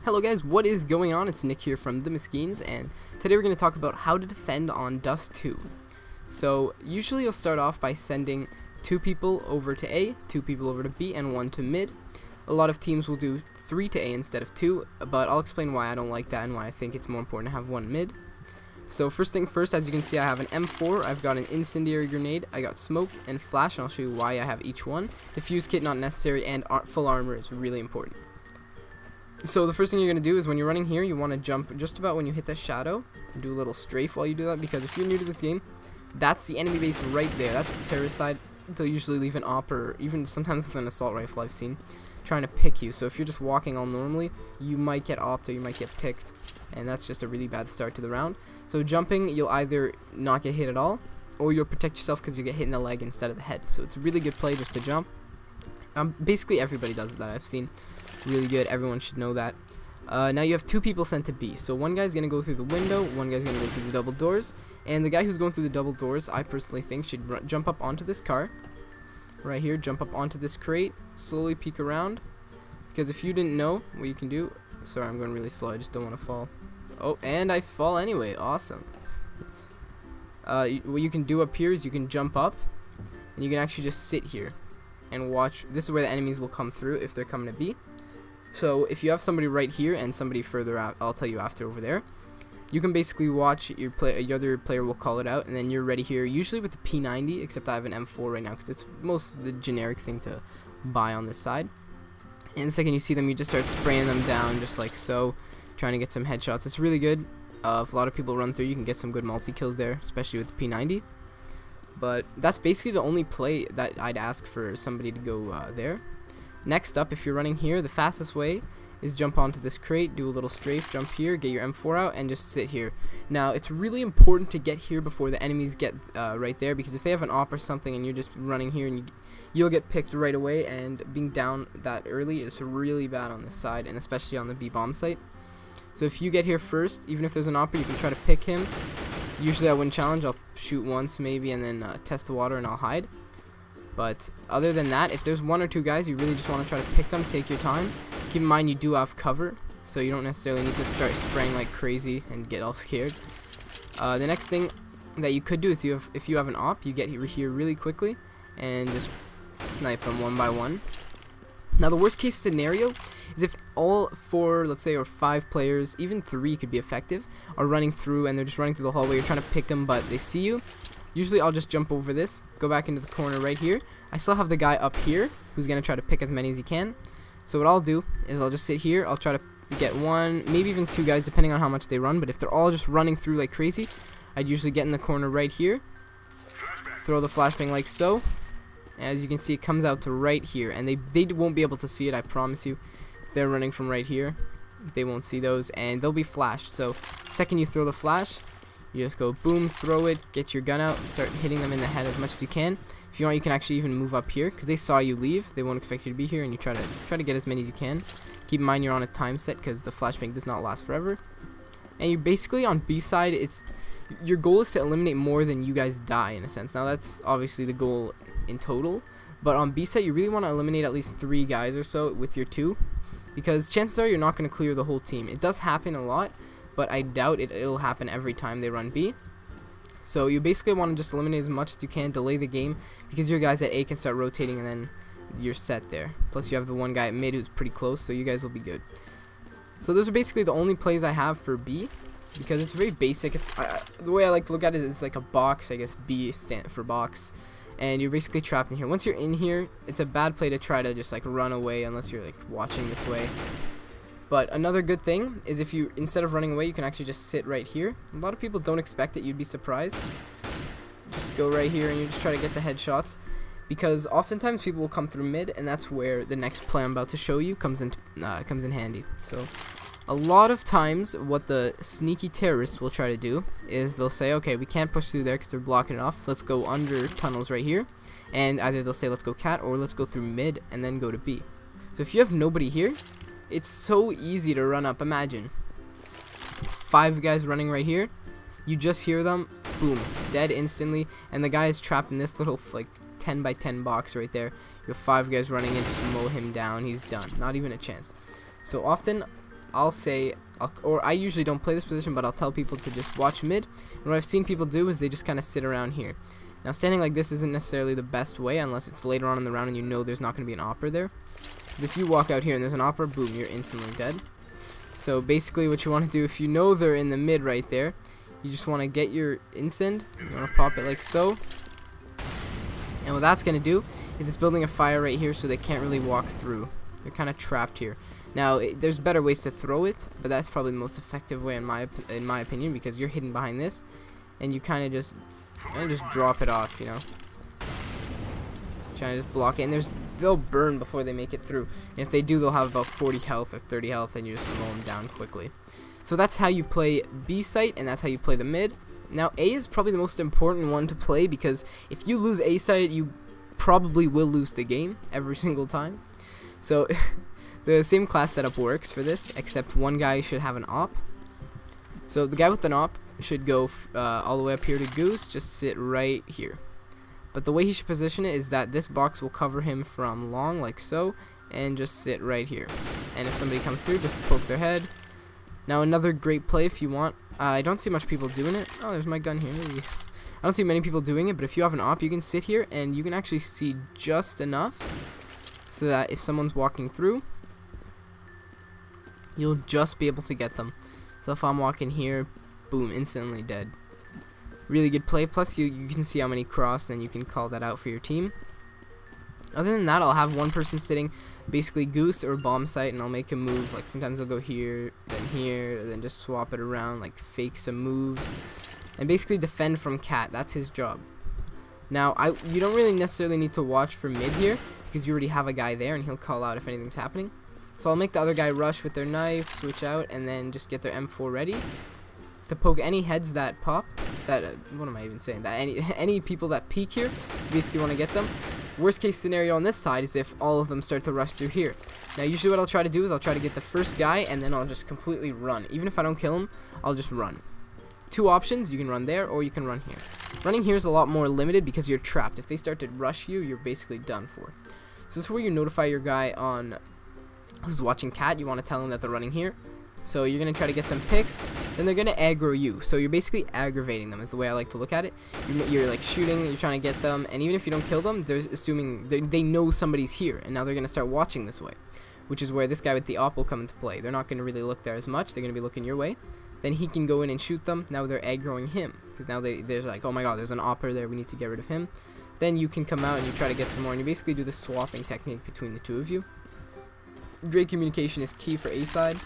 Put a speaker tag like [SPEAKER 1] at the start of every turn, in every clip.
[SPEAKER 1] Hello guys, what is going on? It's Nick here from TheMiskeens, and today we're going to talk about how to defend on Dust 2. So usually you'll start off by sending 2 people over to A, 2 people over to B, and 1 to mid. A lot of teams will do 3 to A instead of 2, but I'll explain why I don't like that and why I think it's more important to have 1 mid. So first thing first, as you can see, I have an M4, I've got an incendiary grenade, I got smoke and flash, and I'll show you why I have each one. Defuse kit not necessary, and full armor is really important. So the first thing you're going to do is when you're running here, you want to jump just about when you hit the shadow, and do a little strafe while you do that, because if you're new to this game, that's the enemy base right there. That's the terrorist side. They'll usually leave an op, or even sometimes with an assault rifle I've seen, trying to pick you. So if you're just walking all normally, you might get opped or you might get picked, and that's just a really bad start to the round. So jumping, you'll either not get hit at all, or you'll protect yourself because you get hit in the leg instead of the head. So it's a really good play just to jump. Basically everybody does that I've seen. Really good, everyone should know that. Now you have 2 people sent to B, so one guy's gonna go through the window, one guy's gonna go through the double doors, and the guy who's going through the double doors, I personally think, should jump up onto this car right here, jump up onto this crate, slowly peek around, because if you didn't know what you can do, sorry, I'm going really slow, I just don't want to fall. Oh, and I fall anyway, awesome. What you can do up here is you can jump up, and you can actually just sit here and watch. This is where the enemies will come through if they're coming to B. So if you have somebody right here and somebody further out, I'll tell you after over there, you can basically watch your other player will call it out, and then you're ready here, usually with the P90, except I have an M4 right now because it's most the generic thing to buy on this side. And the second you see them, you just start spraying them down just like so, trying to get some headshots. It's really good. If a lot of people run through, you can get some good multi-kills there, especially with the P90. But that's basically the only play that I'd ask for somebody to go there. Next up, if you're running here, the fastest way is jump onto this crate, do a little strafe, jump here, get your M4 out, and just sit here. Now, it's really important to get here before the enemies get right there, because if they have an op or something and you're just running here, and you'll get picked right away, and being down that early is really bad on this side, and especially on the B bomb site. So if you get here first, even if there's an opper, you can try to pick him. Usually I wouldn't challenge, I'll shoot once maybe, and then test the water, and I'll hide. But other than that, if there's 1 or 2 guys, you really just want to try to pick them, take your time. Keep in mind you do have cover, so you don't necessarily need to start spraying like crazy and get all scared. The next thing that you could do is if you have an op, you get here really quickly and just snipe them 1 by 1. Now the worst case scenario is if all 4, let's say, or 5 players, even 3 could be effective, are running through and they're just running through the hallway, you're trying to pick them but they see you. Usually I'll just jump over this, go back into the corner right here. I still have the guy up here who's going to try to pick as many as he can. So what I'll do is I'll just sit here, I'll try to get 1, maybe even 2 guys depending on how much they run, but if they're all just running through like crazy, I'd usually get in the corner right here, throw the flashbang like so. As you can see, it comes out to right here, and they won't be able to see it, I promise you. If they're running from right here, they won't see those, and they'll be flashed. So second you throw the flash, you just go boom, throw it, get your gun out, start hitting them in the head as much as you can. If you want, you can actually even move up here, because they saw you leave, they won't expect you to be here, and you try to get as many as you can. Keep in mind you're on a time set, because the flashbang does not last forever. And you're basically on B side, your goal is to eliminate more than you guys die, in a sense. Now that's obviously the goal in total, but on B side you really want to eliminate at least 3 guys or so with your 2, because chances are you're not going to clear the whole team. It does happen a lot, but I doubt it'll happen every time they run B. So you basically want to just eliminate as much as you can, delay the game, because your guys at A can start rotating and then you're set there. Plus you have the one guy at mid who's pretty close, so you guys will be good. So those are basically the only plays I have for B, because it's very basic. The way I like to look at it is like a box, I guess B stands for box, and you're basically trapped in here. Once you're in here, it's a bad play to try to just like run away unless you're like watching this way. But another good thing is if you, instead of running away, you can actually just sit right here. A lot of people don't expect it, you'd be surprised. Just go right here and you just try to get the headshots, because oftentimes people will come through mid, and that's where the next play I'm about to show you comes in handy. So a lot of times what the sneaky terrorists will try to do is they'll say, okay, we can't push through there because they're blocking it off, so let's go under tunnels right here, and either they'll say let's go cat, or let's go through mid and then go to B. So if you have nobody here, it's so easy to run up. Imagine 5 guys running right here, you just hear them, boom, dead instantly, and the guy is trapped in this little like 10 by 10 box right there. You have 5 guys running in, just mow him down, he's done, not even a chance. So often I'll say, or I usually don't play this position, but I'll tell people to just watch mid. And what I've seen people do is they just kind of sit around here. Now standing like this isn't necessarily the best way unless it's later on in the round and you know there's not going to be an opper there. If you walk out here and there's an opper, boom, you're instantly dead. So basically what you want to do, if you know they're in the mid right there, you just want to get your incend. You want to pop it like so. And what that's going to do is it's building a fire right here so they can't really walk through. They're kind of trapped here. Now, there's better ways to throw it, but that's probably the most effective way in my opinion, because you're hidden behind this, and you kind of just drop it off, you know. Trying to just block it, and they'll burn before they make it through. And if they do, they'll have about 40 health or 30 health, and you just mow them down quickly. So that's how you play B site, and that's how you play the mid. Now, A is probably the most important one to play, because if you lose A site, you probably will lose the game every single time. So the same class setup works for this, except one guy should have an op. So the guy with an op should go all the way up here to Goose, just sit right here. But the way he should position it is that this box will cover him from long, like so, and just sit right here. And if somebody comes through, just poke their head. Now another great play if you want, I don't see much people doing it. Oh, there's my gun here. I don't see many people doing it, but if you have an op, you can sit here and you can actually see just enough so that if someone's walking through, you'll just be able to get them. So if I'm walking here, boom, instantly dead. Really good play, plus you can see how many cross, and you can call that out for your team. Other than that, I'll have one person sitting basically Goose or bomb site, and I'll make a move. Like sometimes I'll go here, then just swap it around, like fake some moves, and basically defend from cat. That's his job. Now, you don't really necessarily need to watch for mid here, because you already have a guy there, and he'll call out if anything's happening. So I'll make the other guy rush with their knife, switch out, and then just get their M4 ready to poke any heads that pop. What am I even saying? That any people that peek here, you basically want to get them. Worst case scenario on this side is if all of them start to rush through here. Now usually what I'll try to do is I'll try to get the first guy, and then I'll just completely run. Even if I don't kill him, I'll just run. Two options, you can run there or you can run here. Running here is a lot more limited because you're trapped. If they start to rush you, you're basically done for. So this is where you notify your guy on who's watching cat. You want to tell him that they're running here. So you're going to try to get some picks, then they're going to aggro you. So you're basically aggravating them is the way I like to look at it. You're like shooting, you're trying to get them, and even if you don't kill them, they're assuming they know somebody's here, and now they're going to start watching this way, which is where this guy with the op will come into play. They're not going to really look there as much, they're going to be looking your way. Then he can go in and shoot them. Now they're aggroing him, because now they're like, oh my god, there's an opper there, we need to get rid of him. Then you can come out and you try to get some more, and you basically do the swapping technique between the two of you. Great communication is key for A side.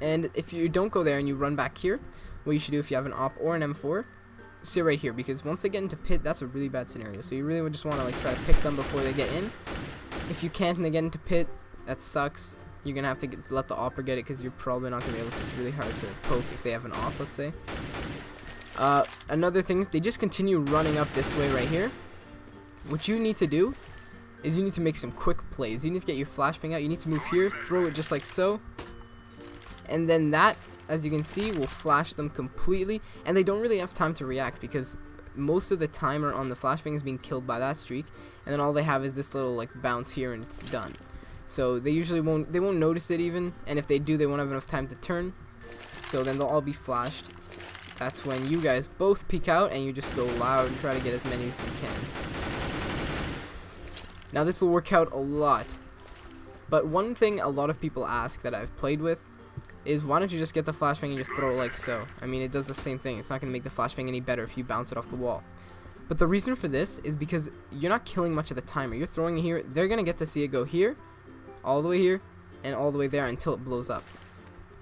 [SPEAKER 1] And if you don't go there and you run back here, what you should do if you have an op or an M4, sit right here, because once they get into pit, that's a really bad scenario. So you really would just want to like try to pick them before they get in. If you can't and they get into pit, that sucks. You're going to have to let the opper get it, because you're probably not going to be able to. It's really hard to poke if they have an op, let's say. Another thing, they just continue running up this way right here. What you need to do is you need to make some quick plays. You need to get your flashbang out. You need to move here, throw it just like so. And then that, as you can see, will flash them completely. And they don't really have time to react, because most of the timer on the flashbang is being killed by that streak. And then all they have is this little like bounce here and it's done. So they usually won't notice it even. And if they do, they won't have enough time to turn. So then they'll all be flashed. That's when you guys both peek out and you just go loud and try to get as many as you can. Now this will work out a lot. But one thing a lot of people ask that I've played with is, why don't you just get the flashbang and just throw it like so? I mean, it does the same thing. It's not going to make the flashbang any better if you bounce it off the wall. But the reason for this is because you're not killing much of the timer. You're throwing it here. They're going to get to see it go here, all the way here, and all the way there until it blows up.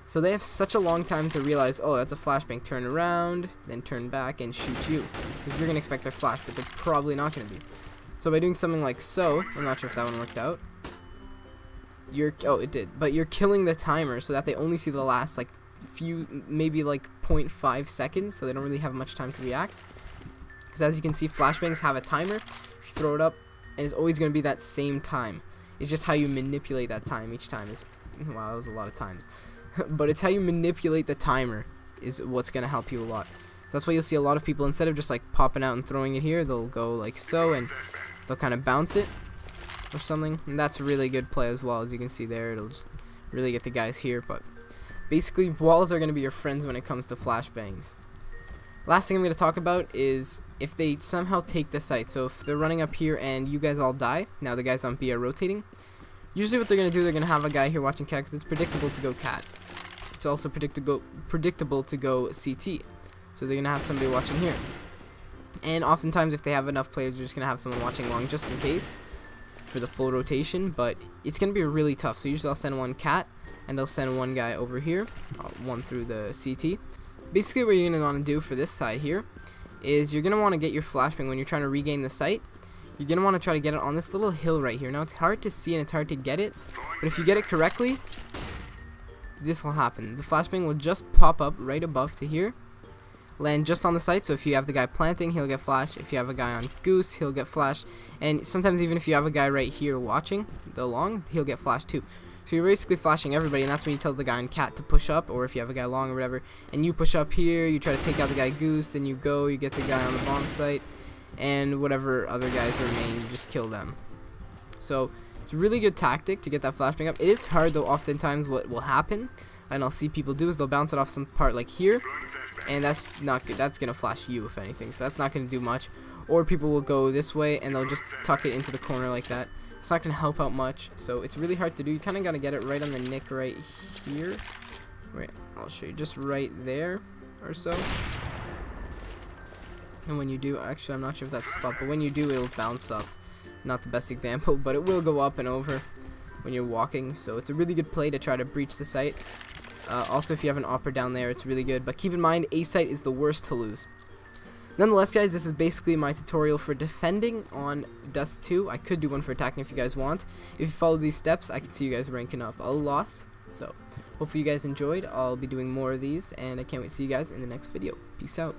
[SPEAKER 1] So they have such a long time to realize, oh, that's a flashbang. Turn around, then turn back and shoot you. Because you're going to expect their flash, but they're probably not going to be. So by doing something like so, I'm not sure if that one worked out. It did, but you're killing the timer so that they only see the last like few, maybe like 0.5 seconds, so they don't really have much time to react. Because as you can see, flashbangs have a timer. You throw it up, and it's always going to be that same time. It's just how you manipulate that time each time. Wow, that was a lot of times. But it's how you manipulate the timer is what's going to help you a lot. So that's why you'll see a lot of people, instead of just like popping out and throwing it here, they'll go like so, and they'll kind of bounce it or something. And that's a really good play as well. As you can see there, it'll just really get the guys here. But basically, walls are going to be your friends when it comes to flashbangs. Last thing I'm going to talk about is if they somehow take the site. So if they're running up here and you guys all die, now the guys on B are rotating. Usually what they're going to do, they're going to have a guy here watching cat because it's predictable to go cat. It's also predictable to go CT. So they're going to have somebody watching here. And oftentimes if they have enough players, they're just going to have someone watching long just in case for the full rotation. But it's going to be really tough. So usually I'll send one cat and they'll send one guy over here, one through the CT. Basically what you're going to want to do for this side here is you're going to want to get your flashbang when you're trying to regain the site. You're going to want to try to get it on this little hill right here. Now it's hard to see and it's hard to get it, but if you get it correctly, this will happen. The flashbang will just pop up right above to here, land just on the site. So if you have the guy planting, he'll get flashed. If you have a guy on goose, he'll get flashed. And sometimes even if you have a guy right here watching the long, he'll get flashed too. So you're basically flashing everybody, and that's when you tell the guy on cat to push up, or if you have a guy long or whatever, and you push up here, you try to take out the guy goose, then you go, you get the guy on the bomb site, and whatever other guys remain, you just kill them. So it's a really good tactic to get that flashbang up. It is hard though. Oftentimes what will happen, and I'll see people do, is they'll bounce it off some part like here, and that's not good. That's gonna flash you if anything, so that's not gonna do much. Or people will go this way and they'll just tuck it into the corner like that. It's not gonna help out much, so it's really hard to do. You kind of gotta get it right on the nick right here. Wait, I'll show you, just right there or so. And when you do, actually I'm not sure if that's spot, but when you do, it'll bounce up. Not the best example, but it will go up and over when you're walking. So it's a really good play to try to breach the site. Also, if you have an opera down there, it's really good. But keep in mind, A site is the worst to lose. Nonetheless, guys, this is basically my tutorial for defending on Dust 2. I could do one for attacking if you guys want. If you follow these steps, I could see you guys ranking up a lot. So, hopefully you guys enjoyed. I'll be doing more of these, and I can't wait to see you guys in the next video. Peace out.